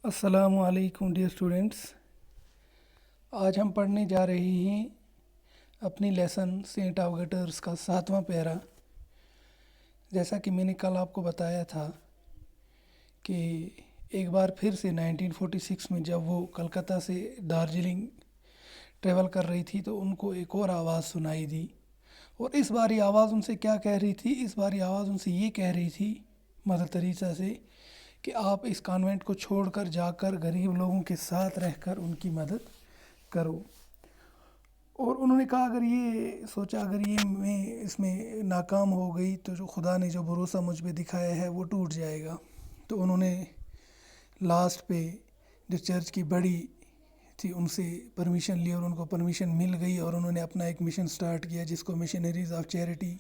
अस्सलाम वालेकुम dear students. आज हम पढ़ने जा रहे हैं अपनी लेसन सेंट ऑगस्टस का 7वां पैरा। जैसा कि मैंने कल आपको बताया था कि एक बार फिर से 1946 में जब वो कलकत्ता से दार्जिलिंग ट्रेवल कर रही थी तो उनको एक और आवाज़ सुनाई दी। और इस बार ये आवाज़ उनसे क्या कह रही थी? इस बार ये आवाज़ उनसे ये कह रही थी मदर तेरेसा से कि आप इस कॉन्वेंट को छोड़कर जाकर गरीब लोगों के साथ रहकर उनकी मदद करो। और उन्होंने कहा अगर ये मैं इसमें नाकाम हो गई तो जो खुदा ने जो भरोसा मुझ पे दिखाया है वो टूट जाएगा। तो उन्होंने लास्ट पे जो चर्च की बड़ी थी उनसे परमिशन ली और उनको परमिशन मिल गई और उन्होंने अपना एक मिशन स्टार्ट किया जिसको मिशनरीज़ ऑफ चैरिटी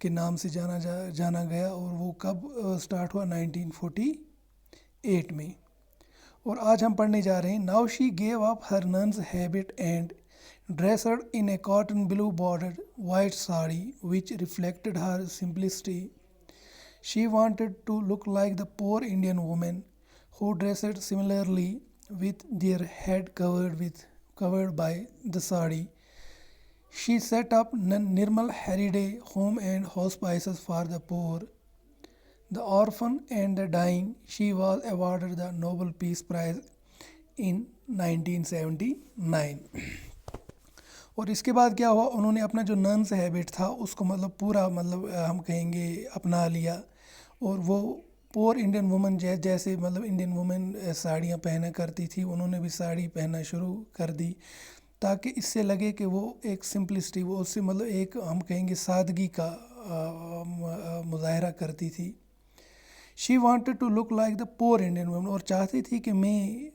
के नाम से जाना गया। और वो कब स्टार्ट हुआ? 1948 में। और आज हम पढ़ने जा रहे हैं। Now she gave up her nun's habit and dressed in a cotton blue bordered white sari which reflected her simplicity. She wanted to look like the poor Indian women who dressed similarly with their head covered by the sari. She set up Nirmal Hariday Home and Hospices for the poor, the orphan and the dying. She was awarded the Nobel Peace Prize in 1979. और इसके बाद क्या हुआ? उन्होंने अपना जो nuns habit था उसको पूरा हम कहेंगे अपना लिया। और वो पोर इंडियन वुमन जैसे इंडियन वुमेन साड़ियाँ पहना करती थी, उन्होंने भी साड़ी पहनना शुरू कर दी ताकि इससे लगे कि वो एक सिंपलिसिटी, वो उससे एक हम कहेंगे सादगी का मुजाहरा करती थी। She wanted to look like the poor Indian woman, और चाहती थी कि मैं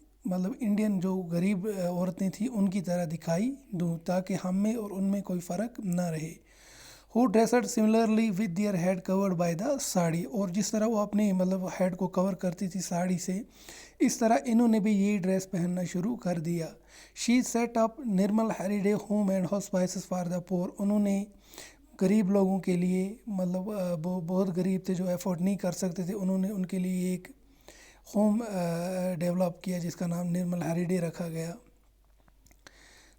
इंडियन जो गरीब औरतें थी उनकी तरह दिखाई दूँ ताकि हम में और उनमें कोई फ़र्क ना रहे। Who dressed similarly with their head covered by the sari, और जिस तरह वो अपने हेड को कवर करती थी साड़ी से, इस तरह इन्होंने भी ये ड्रेस पहनना शुरू कर दिया। She set up Nirmal Hriday home and hospices for the poor, उन्होंने गरीब लोगों के लिए वो बहुत गरीब थे जो अफोर्ड नहीं कर सकते थे, उन्होंने उनके लिए एक होम डेवलप किया जिसका नाम निर्मल हैरिडे रखा गया।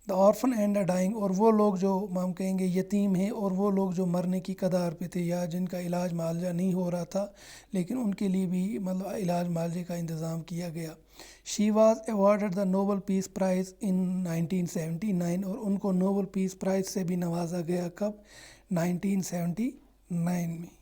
The orphan and the dying, और वो लोग जो हम कहेंगे यतीम हैं और वो लोग जो मरने की कगार पे थे या जिनका इलाज मुआवजा नहीं हो रहा था, लेकिन उनके लिए भी इलाज मुआवजे का इंतज़ाम किया गया। She was awarded the Nobel peace prize in 1979, और उनको नोबल पीस प्राइज़ से भी नवाजा गया। कब? 1979 में।